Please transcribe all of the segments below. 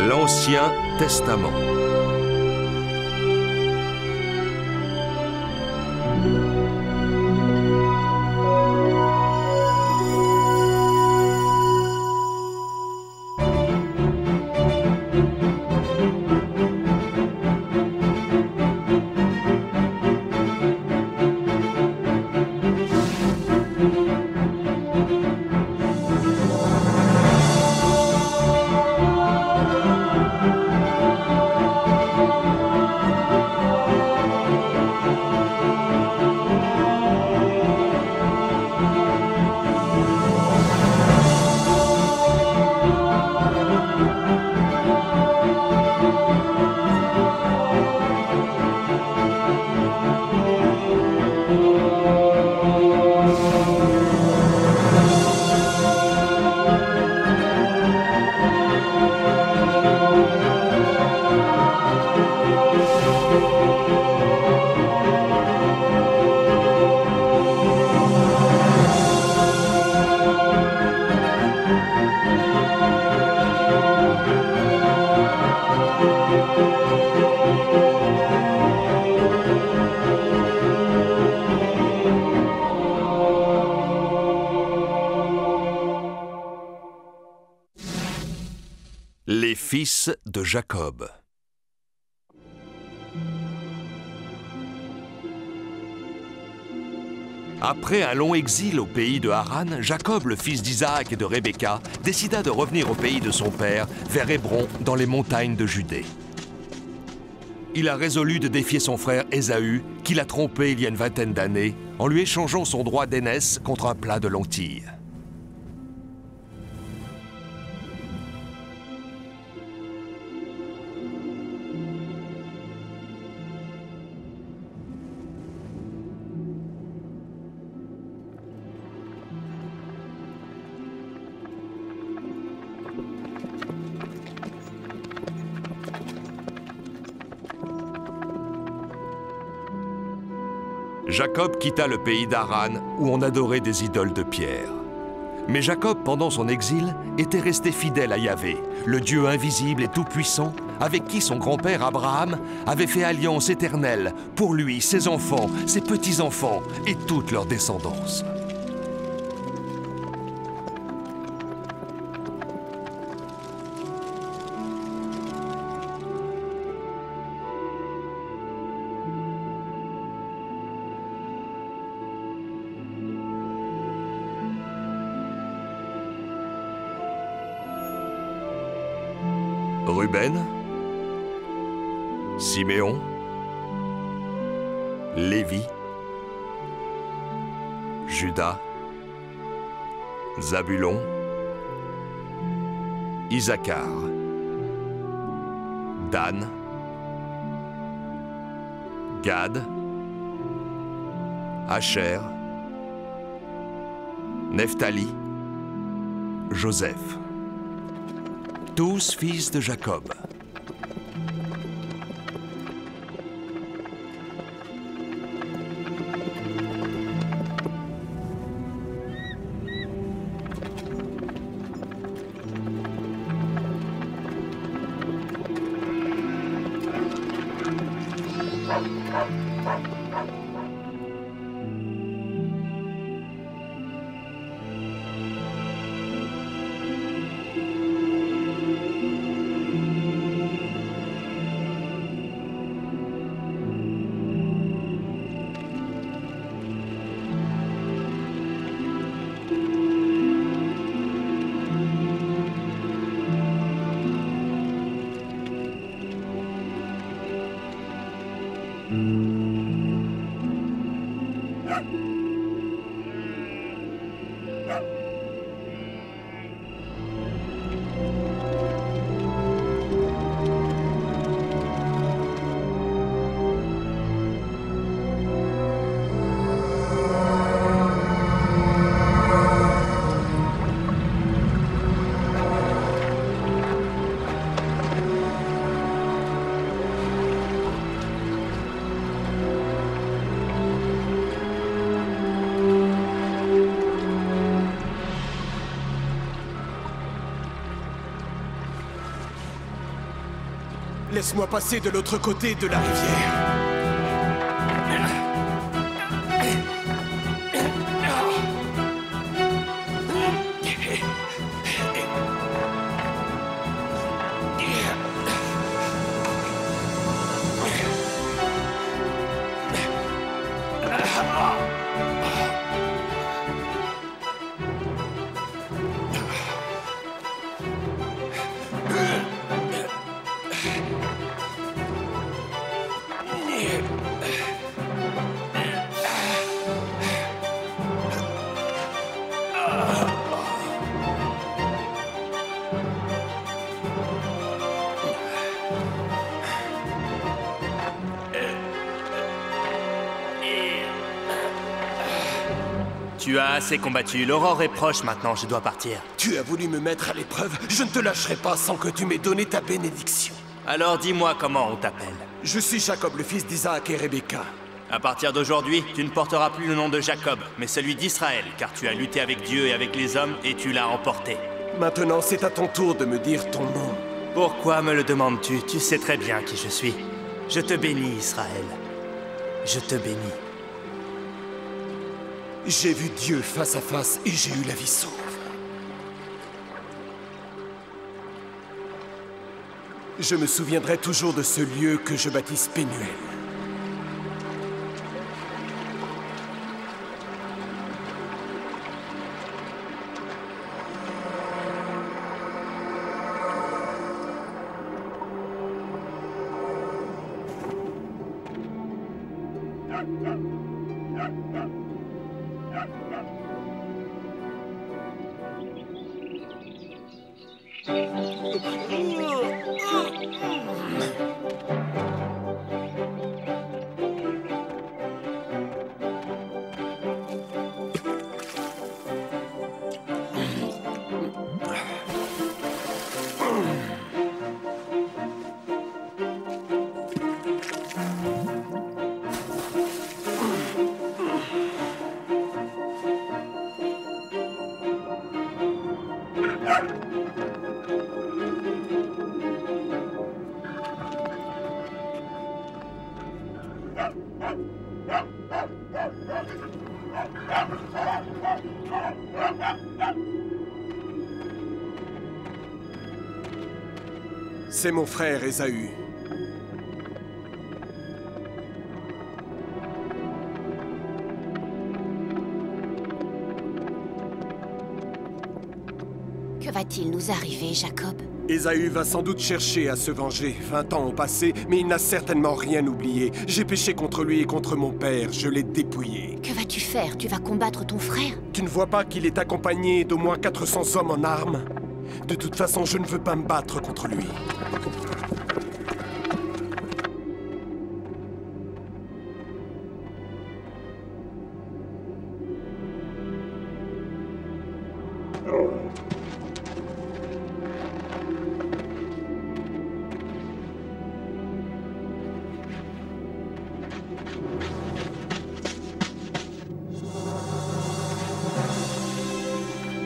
L'Ancien Testament. Les fils de Jacob. Après un long exil au pays de Haran, Jacob, le fils d'Isaac et de Rebecca, décida de revenir au pays de son père, vers Hébron, dans les montagnes de Judée. Il a résolu de défier son frère Ésaü, qu'il a trompé il y a une vingtaine d'années, en lui échangeant son droit d'aînesse contre un plat de lentilles. Jacob quitta le pays d'Haran, où on adorait des idoles de pierre. Mais Jacob, pendant son exil, était resté fidèle à Yahvé, le Dieu invisible et tout-puissant, avec qui son grand-père Abraham avait fait alliance éternelle, pour lui, ses enfants, ses petits-enfants et toute leur descendance. Ruben, Siméon, Lévi, Juda, Zabulon, Issacar, Dan, Gad, Asher, Nephtali, Joseph. Tous fils de Jacob. Laisse-moi passer de l'autre côté de la rivière. Tu as assez combattu, l'aurore est proche maintenant, je dois partir. Tu as voulu me mettre à l'épreuve, je ne te lâcherai pas sans que tu m'aies donné ta bénédiction. Alors dis-moi comment on t'appelle. Je suis Jacob, le fils d'Isaac et Rebecca. À partir d'aujourd'hui, tu ne porteras plus le nom de Jacob, mais celui d'Israël, car tu as lutté avec Dieu et avec les hommes, et tu l'as emporté. Maintenant, c'est à ton tour de me dire ton nom. Pourquoi me le demandes-tu? Tu sais très bien qui je suis. Je te bénis, Israël. Je te bénis. J'ai vu Dieu face à face et j'ai eu la vie sauve. Je me souviendrai toujours de ce lieu que je baptise Pénuel. C'est mon frère Ésaü. Que va-t-il nous arriver, Jacob? Ésaü va sans doute chercher à se venger. 20 ans ont passé, mais il n'a certainement rien oublié. J'ai péché contre lui et contre mon père, je l'ai dépouillé. Que vas-tu faire? Tu vas combattre ton frère? Tu ne vois pas qu'il est accompagné d'au moins 400 hommes en armes? De toute façon, je ne veux pas me battre contre lui.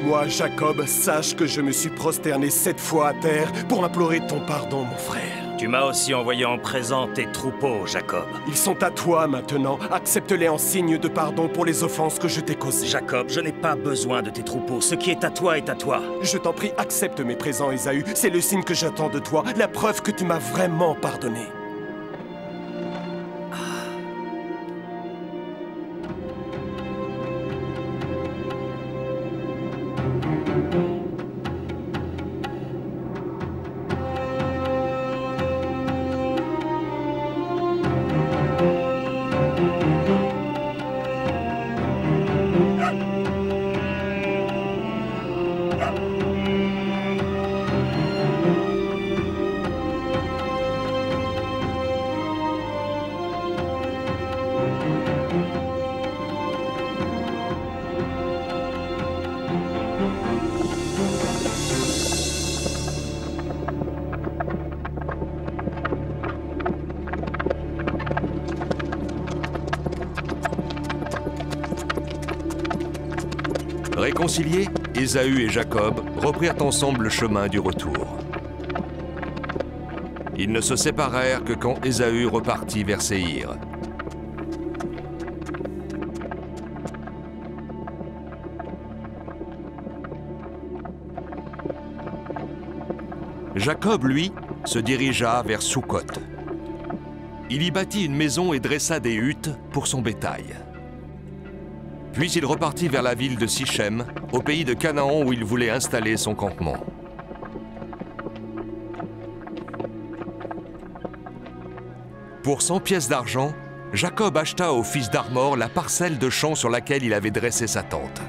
Moi, Jacob, sache que je me suis prosterné 7 fois à terre pour implorer ton pardon, mon frère. Tu m'as aussi envoyé en présent tes troupeaux, Jacob. Ils sont à toi maintenant. Accepte-les en signe de pardon pour les offenses que je t'ai causées. Jacob, je n'ai pas besoin de tes troupeaux. Ce qui est à toi est à toi. Je t'en prie, accepte mes présents, Ésaü. C'est le signe que j'attends de toi, la preuve que tu m'as vraiment pardonné. Réconciliés, Ésaü et Jacob reprirent ensemble le chemin du retour. Ils ne se séparèrent que quand Ésaü repartit vers Séhir. Jacob, lui, se dirigea vers Sukkot. Il y bâtit une maison et dressa des huttes pour son bétail. Puis il repartit vers la ville de Sichem, au pays de Canaan où il voulait installer son campement. Pour 100 pièces d'argent, Jacob acheta au fils d'Armor la parcelle de champ sur laquelle il avait dressé sa tente.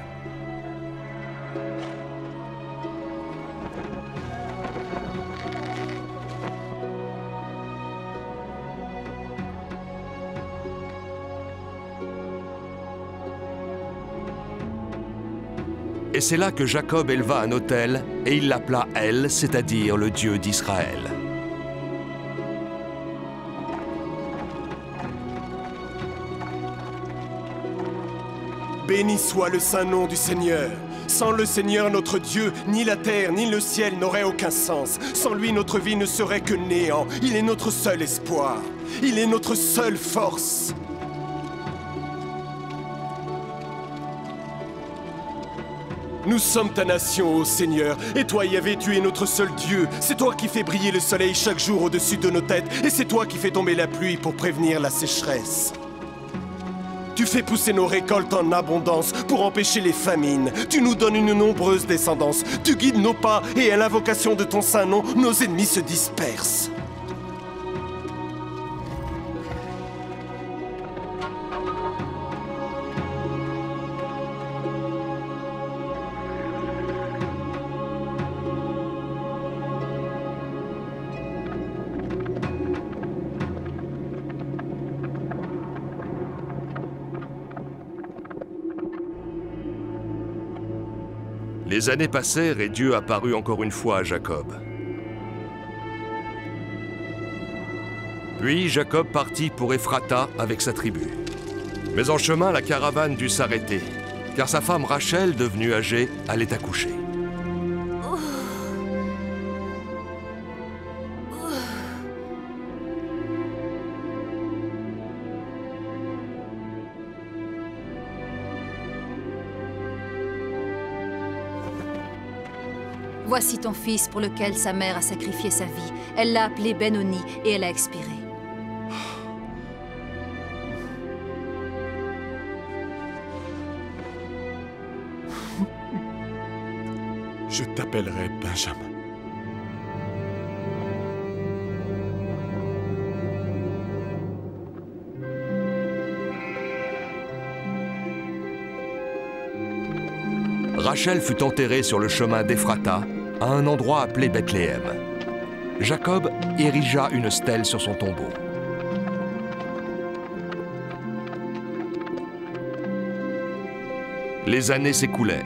Et c'est là que Jacob éleva un autel, et il l'appela El, c'est-à-dire le Dieu d'Israël. Béni soit le saint nom du Seigneur. Sans le Seigneur notre Dieu, ni la terre ni le ciel n'auraient aucun sens. Sans lui, notre vie ne serait que néant. Il est notre seul espoir. Il est notre seule force. Nous sommes ta nation, ô Seigneur, et toi, Yahvé, tu es notre seul Dieu. C'est toi qui fais briller le soleil chaque jour au-dessus de nos têtes, et c'est toi qui fais tomber la pluie pour prévenir la sécheresse. Tu fais pousser nos récoltes en abondance pour empêcher les famines. Tu nous donnes une nombreuse descendance. Tu guides nos pas, et à l'invocation de ton saint nom, nos ennemis se dispersent. Les années passèrent et Dieu apparut encore une fois à Jacob. Puis Jacob partit pour Ephrata avec sa tribu. Mais en chemin, la caravane dut s'arrêter, car sa femme Rachel, devenue âgée, allait accoucher. Voici ton fils pour lequel sa mère a sacrifié sa vie. Elle l'a appelé Ben-Oni et elle a expiré. Je t'appellerai Benjamin. Rachel fut enterrée sur le chemin d'Ephrata, à un endroit appelé Bethléem. Jacob érigea une stèle sur son tombeau. Les années s'écoulèrent.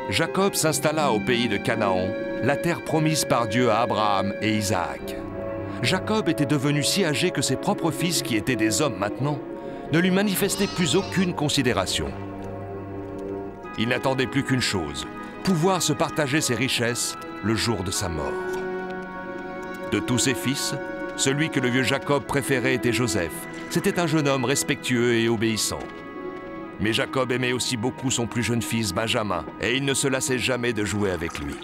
Jacob s'installa au pays de Canaan, la terre promise par Dieu à Abraham et Isaac. Jacob était devenu si âgé que ses propres fils, qui étaient des hommes maintenant, ne lui manifestaient plus aucune considération. Il n'attendait plus qu'une chose, pouvoir se partager ses richesses le jour de sa mort. De tous ses fils, celui que le vieux Jacob préférait était Joseph. C'était un jeune homme respectueux et obéissant. Mais Jacob aimait aussi beaucoup son plus jeune fils Benjamin, et il ne se lassait jamais de jouer avec lui.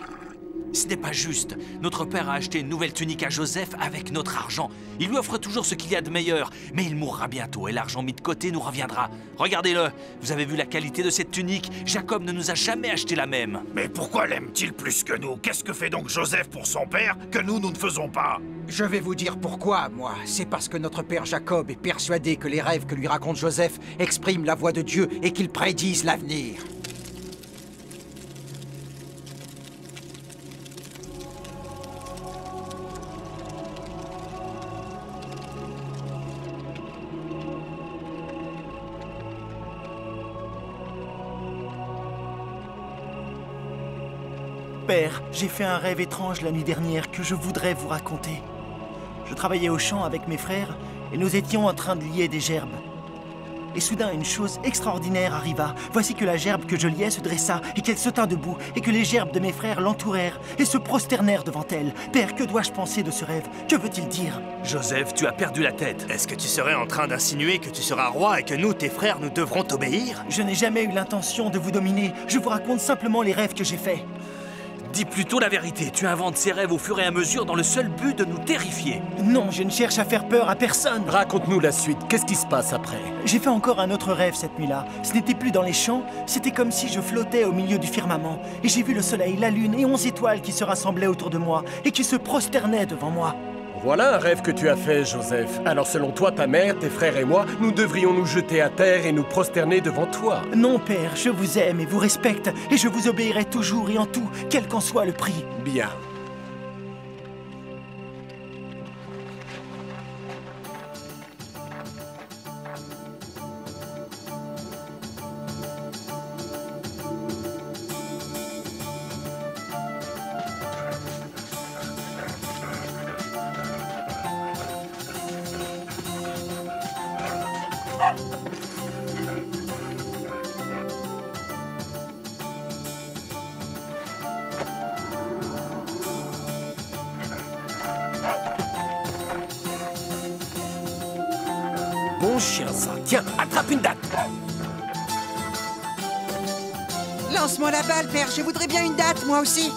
Ce n'est pas juste. Notre père a acheté une nouvelle tunique à Joseph avec notre argent. Il lui offre toujours ce qu'il y a de meilleur. Mais il mourra bientôt et l'argent mis de côté nous reviendra. Regardez-le. Vous avez vu la qualité de cette tunique? Jacob ne nous a jamais acheté la même. Mais pourquoi l'aime-t-il plus que nous? Qu'est-ce que fait donc Joseph pour son père que nous ne faisons pas? Je vais vous dire pourquoi, moi. C'est parce que notre père Jacob est persuadé que les rêves que lui raconte Joseph expriment la voix de Dieu et qu'ils prédisent l'avenir. Père, j'ai fait un rêve étrange la nuit dernière que je voudrais vous raconter. Je travaillais au champ avec mes frères et nous étions en train de lier des gerbes. Et soudain, une chose extraordinaire arriva. Voici que la gerbe que je liais se dressa et qu'elle se tint debout et que les gerbes de mes frères l'entourèrent et se prosternèrent devant elle. Père, que dois-je penser de ce rêve? Que veut-il dire? Joseph, tu as perdu la tête. Est-ce que tu serais en train d'insinuer que tu seras roi et que nous, tes frères, nous devrons t'obéir? Je n'ai jamais eu l'intention de vous dominer. Je vous raconte simplement les rêves que j'ai faits. Dis plutôt la vérité. Tu inventes ces rêves au fur et à mesure dans le seul but de nous terrifier. Non, je ne cherche à faire peur à personne. Raconte-nous la suite. Qu'est-ce qui se passe après? J'ai fait encore un autre rêve cette nuit-là. Ce n'était plus dans les champs, c'était comme si je flottais au milieu du firmament. Et j'ai vu le soleil, la lune et 11 étoiles qui se rassemblaient autour de moi et qui se prosternaient devant moi. Voilà un rêve que tu as fait, Joseph. Alors selon toi, ta mère, tes frères et moi, nous devrions nous jeter à terre et nous prosterner devant toi. Non, Père, je vous aime et vous respecte, et je vous obéirai toujours et en tout, quel qu'en soit le prix. Bien. Bon chien, ça. Tiens, attrape une date. Lance-moi la balle, père. Je voudrais bien une date, moi aussi.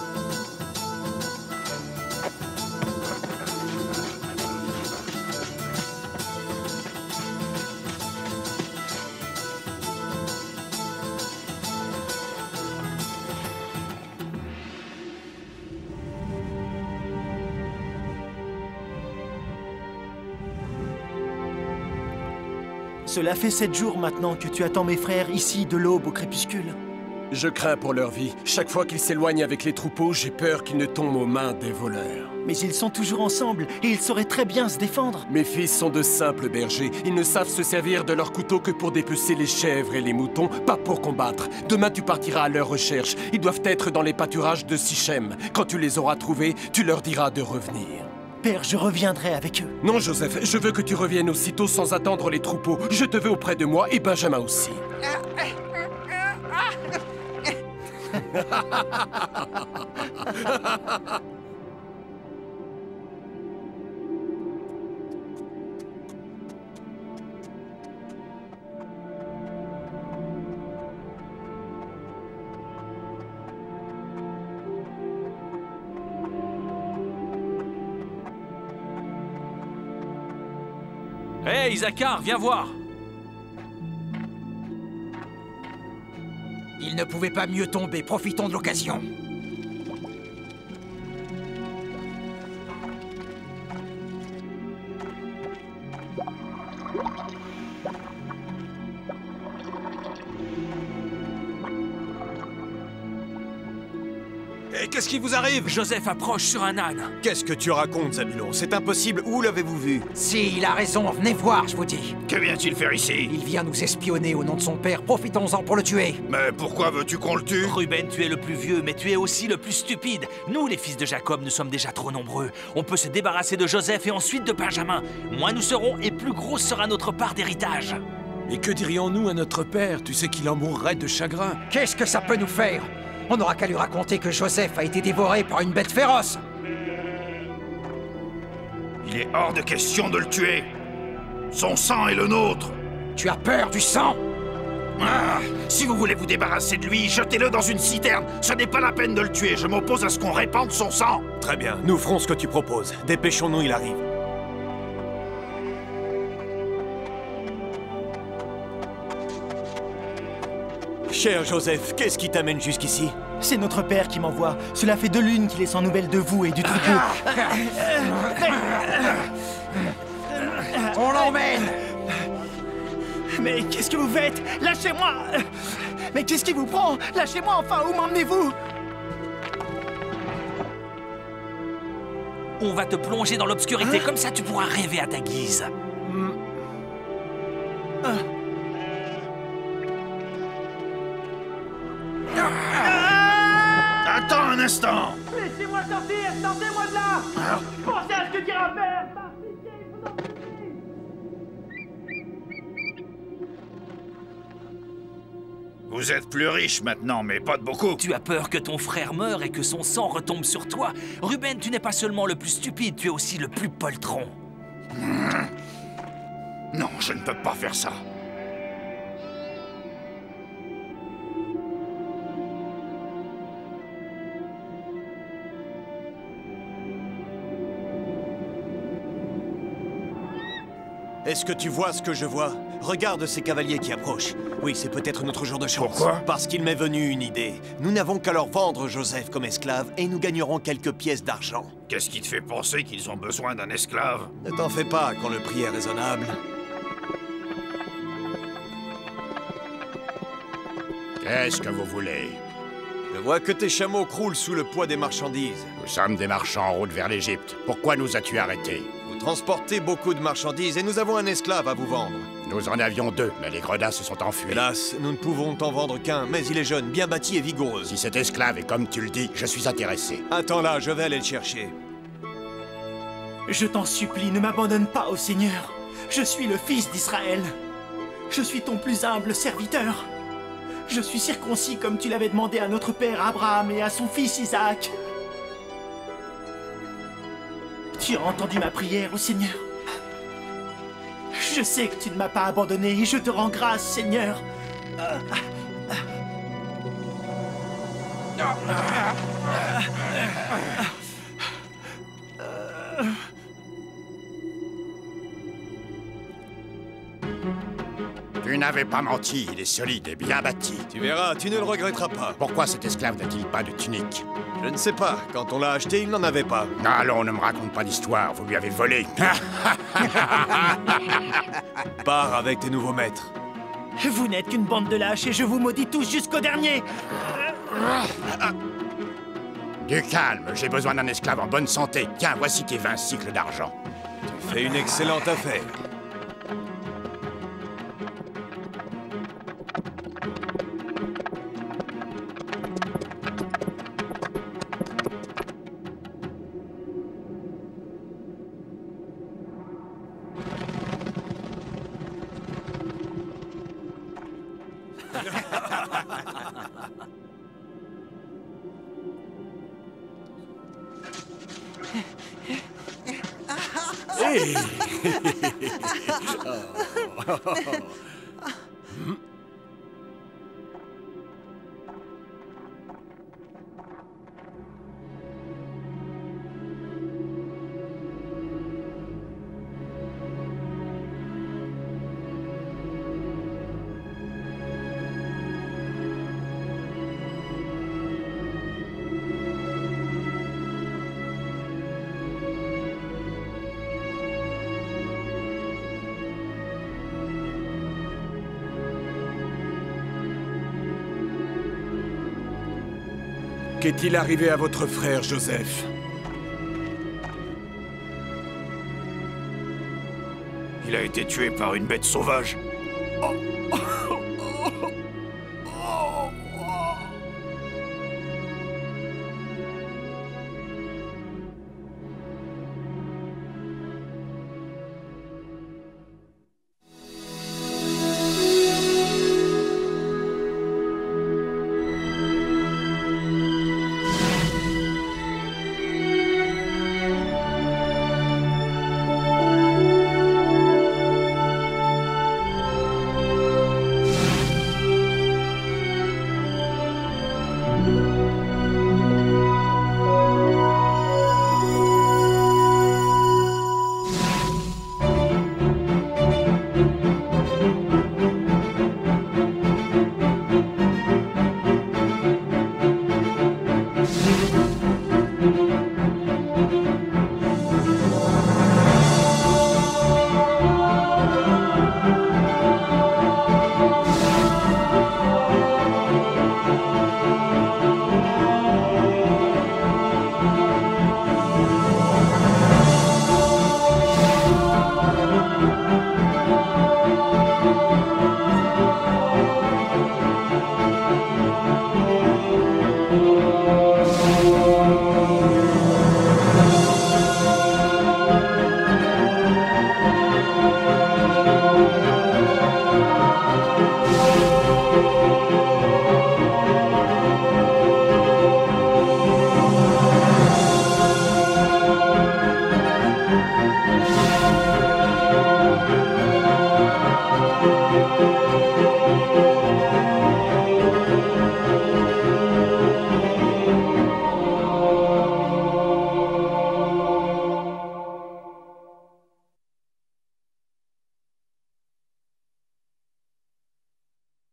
Cela fait 7 jours maintenant que tu attends mes frères ici de l'aube au crépuscule. Je crains pour leur vie. Chaque fois qu'ils s'éloignent avec les troupeaux, j'ai peur qu'ils ne tombent aux mains des voleurs. Mais ils sont toujours ensemble et ils sauraient très bien se défendre. Mes fils sont de simples bergers. Ils ne savent se servir de leur couteau que pour dépecer les chèvres et les moutons, pas pour combattre. Demain, tu partiras à leur recherche. Ils doivent être dans les pâturages de Sichem. Quand tu les auras trouvés, tu leur diras de revenir. Père, je reviendrai avec eux. Non, Joseph, je veux que tu reviennes aussitôt sans attendre les troupeaux. Je te veux auprès de moi et Benjamin aussi. Hé, Isaacar, viens voir. Il ne pouvait pas mieux tomber, profitons de l'occasion. Et qu'est-ce qui vous arrive? Joseph approche sur un âne. Qu'est-ce que tu racontes, Zabulon? C'est impossible. Où l'avez-vous vu? Si, il a raison, venez voir, je vous dis. Que vient-il faire ici? Il vient nous espionner au nom de son père, profitons-en pour le tuer. Mais pourquoi veux-tu qu'on le tue? Ruben, tu es le plus vieux, mais tu es aussi le plus stupide. Nous, les fils de Jacob, nous sommes déjà trop nombreux. On peut se débarrasser de Joseph et ensuite de Benjamin. Moins nous serons et plus grosse sera notre part d'héritage. Et que dirions-nous à notre père? Tu sais qu'il en mourrait de chagrin. Qu'est-ce que ça peut nous faire? On n'aura qu'à lui raconter que Joseph a été dévoré par une bête féroce. Il est hors de question de le tuer. Son sang est le nôtre. Tu as peur du sang? Ah, si vous voulez vous débarrasser de lui, jetez-le dans une citerne. Ce n'est pas la peine de le tuer. Je m'oppose à ce qu'on répande son sang. Très bien, nous ferons ce que tu proposes. Dépêchons-nous, il arrive. Cher Joseph, qu'est-ce qui t'amène jusqu'ici? C'est notre père qui m'envoie. Cela fait 2 lunes qu'il est sans nouvelles de vous et du troupeau. On l'emmène! Mais qu'est-ce que vous faites? Lâchez-moi! Mais qu'est-ce qui vous prend? Lâchez-moi enfin, où m'emmenez-vous? On va te plonger dans l'obscurité, comme ça tu pourras rêver à ta guise. Attends un instant. Laissez-moi sortir! Sortez-moi de là! Pensez à ce que dira père! Par pitié, je vous en prie. Vous êtes plus riche maintenant, mais pas de beaucoup. Tu as peur que ton frère meure et que son sang retombe sur toi. Ruben, tu n'es pas seulement le plus stupide, tu es aussi le plus poltron. Non, je ne peux pas faire ça. Est-ce que tu vois ce que je vois? Regarde ces cavaliers qui approchent. Oui, c'est peut-être notre jour de chance. Pourquoi? Parce qu'il m'est venu une idée. Nous n'avons qu'à leur vendre Joseph comme esclave et nous gagnerons quelques pièces d'argent. Qu'est-ce qui te fait penser qu'ils ont besoin d'un esclave? Ne t'en fais pas quand le prix est raisonnable. Qu'est-ce que vous voulez? Je vois que tes chameaux croulent sous le poids des marchandises. Nous sommes des marchands en route vers l'Égypte. Pourquoi nous as-tu arrêtés? Vous transportez beaucoup de marchandises et nous avons un esclave à vous vendre. Nous en avions 2, mais les gredins se sont enfuis. Hélas, nous ne pouvons t'en vendre qu'un, mais il est jeune, bien bâti et vigoureux. Si cet esclave est comme tu le dis, je suis intéressé. Attends là, je vais aller le chercher. Je t'en supplie, ne m'abandonne pas au Seigneur. Je suis le fils d'Israël. Je suis ton plus humble serviteur. Je suis circoncis comme tu l'avais demandé à notre père Abraham et à son fils Isaac. Tu as entendu ma prière au Seigneur. Je sais que tu ne m'as pas abandonné et je te rends grâce, Seigneur. Tu n'avais pas menti, il est solide et bien bâti. Tu verras, tu ne le regretteras pas. Pourquoi cet esclave n'a-t-il pas de tunique? Je ne sais pas. Quand on l'a acheté, il n'en avait pas. Allons, ne me raconte pas d'histoire, vous lui avez volé. Pars avec tes nouveaux maîtres. Vous n'êtes qu'une bande de lâches et je vous maudis tous jusqu'au dernier. Du calme, j'ai besoin d'un esclave en bonne santé. Tiens, voici tes 20 cycles d'argent. Tu fais une excellente affaire. Qu'est-il arrivé à votre frère, Joseph? Il a été tué par une bête sauvage. Oh.